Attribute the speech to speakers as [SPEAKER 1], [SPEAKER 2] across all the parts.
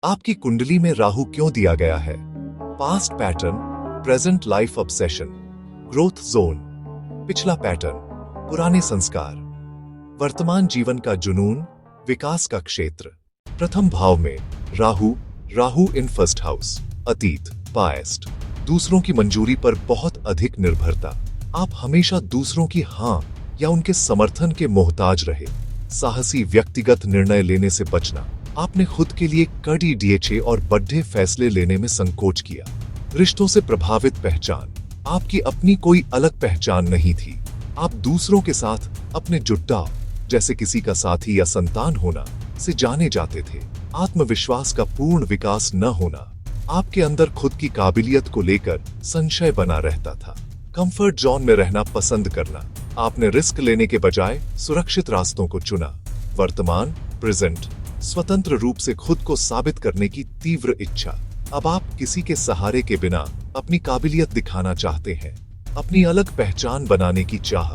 [SPEAKER 1] आपकी कुंडली में राहु क्यों दिया गया है? Past pattern, present life obsession, growth zone. पिछला पैटर्न, पुराने संस्कार, वर्तमान जीवन का जुनून, विकास का क्षेत्र। प्रथम भाव में Rahu, Rahu in first house, अतीत, पास्ट। दूसरों की मंजूरी पर बहुत अधिक निर्भरता। आप हमेशा दूसरों की हां या उनके समर्थन के मोहताज रहे। साहसी व्यक्तिगत निर्णय लेने से बचना। आपने खुद के लिए कड़ी डीएचए और बड़े फैसले लेने में संकोच किया। रिश्तों से प्रभावित पहचान। आपकी अपनी कोई अलग पहचान नहीं थी। आप दूसरों के साथ अपने जुड़ाव, जैसे किसी का साथी या संतान होना, से जाने जाते थे। आत्मविश्वास का पूर्ण विकास न होना। आपके अंदर खुद की काबिलियत को लेकर संशय बना रहता था। कंफर्ट जोन में रहना पसंद करना। आपने रिस्क लेने के बजाय सुरक्षित रास्तों को चुना। वर्तमान, प्रेजेंट, स्वतंत्र रूप से खुद को साबित करने की तीव्र इच्छा। अब आप किसी के सहारे के बिना अपनी काबिलियत दिखाना चाहते हैं। अपनी अलग पहचान बनाने की चाह।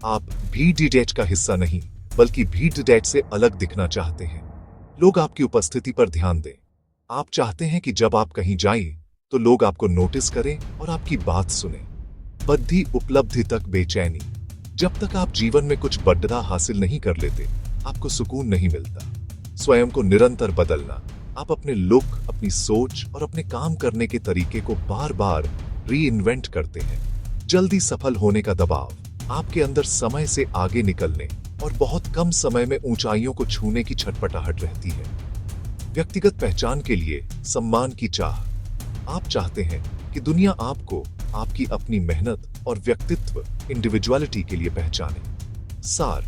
[SPEAKER 1] आप भीड़ डैच का हिस्सा नहीं, बल्कि भीड़ डैच से अलग दिखना चाहते हैं। लोग आपकी उपस्थिति पर ध्यान दें। आप चाहते हैं कि जब आप कहीं जाएं, तो लोग आपको नोटिस करें और आपकी बात सुने। बद्धी उपलब्धि तक बेचैनी। जब तक आप जीवन में कुछ बड़ा हासिल नहीं कर लेते, आपको सुकून नहीं मिलता। स्वयं को निरंतर बदलना। आप अपने लुक, अपनी सोच और अपने काम करने के तरीके को बार बार री इन्वेंट करते हैं। जल्दी सफल होने का दबाव। आपके अंदर समय से आगे निकलने और बहुत कम समय में ऊंचाइयों को छूने की छटपटाहट रहती है। व्यक्तिगत पहचान के लिए सम्मान की चाह। आप चाहते हैं कि दुनिया आपको आपकी अपनी मेहनत और व्यक्तित्व, इंडिविजुअलिटी के लिए पहचाने। सार,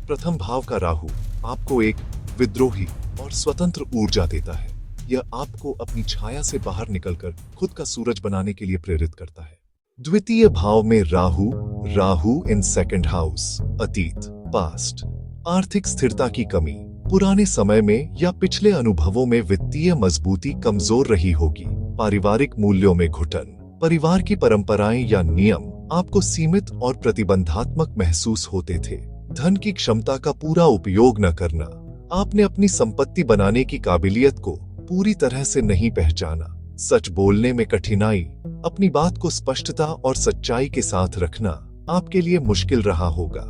[SPEAKER 1] प्रथम भाव का राहु आपको एक विद्रोही और स्वतंत्र ऊर्जा देता है। यह आपको अपनी छाया से बाहर निकलकर खुद का सूरज बनाने के लिए प्रेरित करता है। द्वितीय भाव में Rahu, Rahu in second house, अतीत, पास्ट। आर्थिक स्थिरता की कमी। पुराने समय में या पिछले अनुभवों में वित्तीय मजबूती कमजोर रही होगी। पारिवारिक मूल्यों में घुटन। परिवार की परंपराएं या नियम आपको सीमित और प्रतिबंधात्मक महसूस होते थे। धन की क्षमता का पूरा उपयोग न करना। आपने अपनी संपत्ति बनाने की काबिलियत को पूरी तरह से नहीं पहचाना। सच बोलने में कठिनाई। अपनी बात को स्पष्टता और सच्चाई के साथ रखना आपके लिए मुश्किल रहा होगा।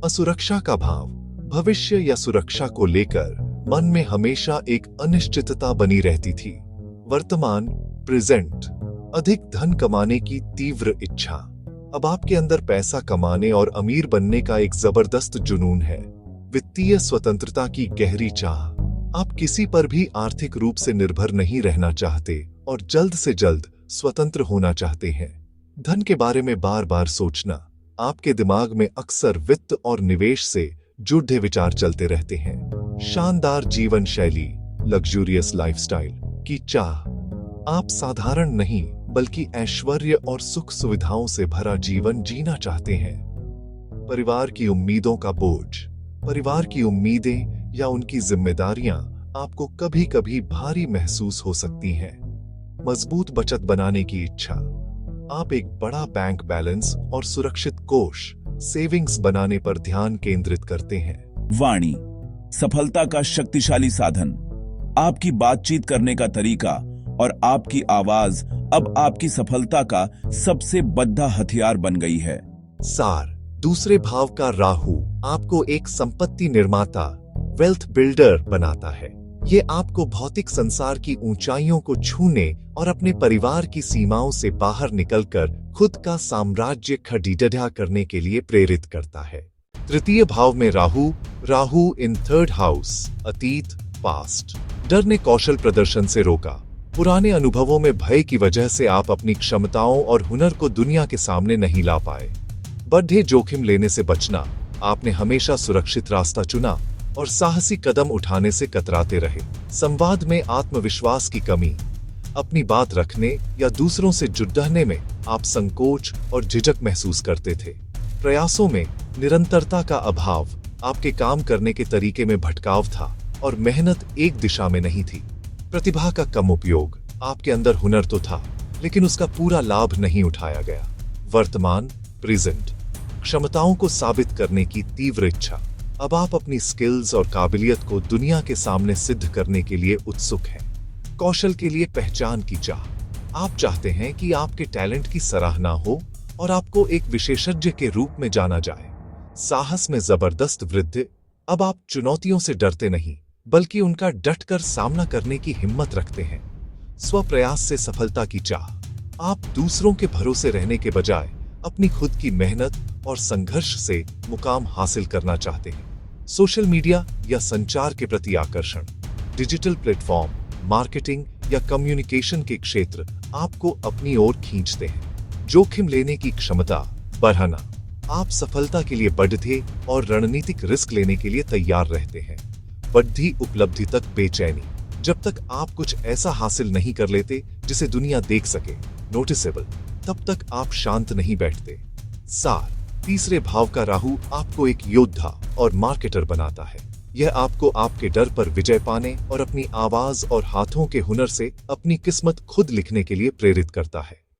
[SPEAKER 1] असुरक्षा का भाव। भविष्य या सुरक्षा को लेकर मन में हमेशा एक अनिश्चितता बनी रहती थी। वर्तमान, प्रेजेंट, अधिक धन कमाने की तीव्र इच्छा। अब आपके अंदर पैसा कमाने और अमीर बनने का एक जबरदस्त जुनून है। वित्तीय स्वतंत्रता की गहरी चाह। आप किसी पर भी आर्थिक रूप से निर्भर नहीं रहना चाहते और जल्द से जल्द स्वतंत्र होना चाहते हैं। धन के बारे में बार बार सोचना। आपके दिमाग में अक्सर वित्त और निवेश से जुड़े विचार चलते रहते हैं। शानदार जीवन शैली, लग्जूरियस लाइफस्टाइल की चाह। आप साधारण नहीं, बल्कि ऐश्वर्य और सुख सुविधाओं से भरा जीवन जीना चाहते हैं। परिवार की उम्मीदों का बोझ। परिवार की उम्मीदें या उनकी जिम्मेदारियां आपको कभी कभी भारी महसूस हो सकती हैं। मजबूत बचत बनाने की इच्छा। आप एक बड़ा बैंक बैलेंस और सुरक्षित कोष, सेविंग्स बनाने पर ध्यान केंद्रित करते हैं।
[SPEAKER 2] वाणी, सफलता का शक्तिशाली साधन। आपकी बातचीत करने का तरीका और आपकी आवाज अब आपकी सफलता का सबसे बड़ा हथियार बन गई है।
[SPEAKER 1] सार, दूसरे भाव का राहु आपको एक संपत्ति निर्माता, वेल्थ बिल्डर बनाता है। ये आपको भौतिक संसार की ऊंचाइयों को छूने और अपने परिवार की सीमाओं से बाहर निकलकर खुद का साम्राज्य खड़ीडढ़ा करने के लिए प्रेरित करता है। तृतीय भाव में Rahu, Rahu in third house, अतीत, पास्ट। डर ने कौशल प्रदर्शन से रोका। पुराने अनुभवों में भय की वजह से आप अपनी क्षमताओं और हुनर को दुनिया के सामने नहीं ला पाए। बड़े जोखिम लेने से बचना। आपने हमेशा सुरक्षित रास्ता चुना और साहसी कदम उठाने से कतराते रहे। संवाद में आत्मविश्वास की कमी। अपनी बात रखने या दूसरों से जुड़ने में आप संकोच और झिझक महसूस करते थे। प्रयासों में निरंतरता का अभाव। आपके काम करने के तरीके में भटकाव था और मेहनत एक दिशा में नहीं थी। प्रतिभा का कम उपयोग। आपके अंदर हुनर तो था, लेकिन उसका पूरा लाभ नहीं उठाया गया। वर्तमान, प्रेजेंट, क्षमताओं को साबित करने की तीव्र इच्छा। अब आप अपनी स्किल्स और काबिलियत को दुनिया के सामने सिद्ध करने के लिए उत्सुक हैं। कौशल के लिए पहचान की चाह। आप चाहते हैं कि आपके टैलेंट की सराहना हो और आपको एक विशेषज्ञ के रूप में जाना जाए। साहस में जबरदस्त वृद्धि। अब आप चुनौतियों से डरते नहीं, बल्कि उनका डटकर सामना करने की हिम्मत रखते हैं। स्वप्रयास से सफलता की चाह। आप दूसरों के भरोसे रहने के बजाय अपनी खुद की मेहनत और संघर्ष से मुकाम हासिल करना चाहते हैं। सोशल मीडिया या संचार के प्रति आकर्षण। डिजिटल प्लेटफॉर्म, मार्केटिंग या कम्युनिकेशन के क्षेत्र आपको अपनी ओर खींचते हैं। जोखिम लेने की क्षमता बढ़ाना। आप सफलता के लिए बढ़ते और रणनीतिक रिस्क लेने के लिए तैयार रहते हैं। बढ़ती उपलब्धि तक बेचैनी। जब तक आप कुछ ऐसा हासिल नहीं कर लेते जिसे दुनिया देख सके, नोटिसेबल, तब तक आप शांत नहीं बैठते। सार। तीसरे भाव का राहु आपको एक योद्धा और मार्केटर बनाता है। यह आपको आपके डर पर विजय पाने और अपनी आवाज और हाथों के हुनर से अपनी किस्मत खुद लिखने के लिए प्रेरित करता है।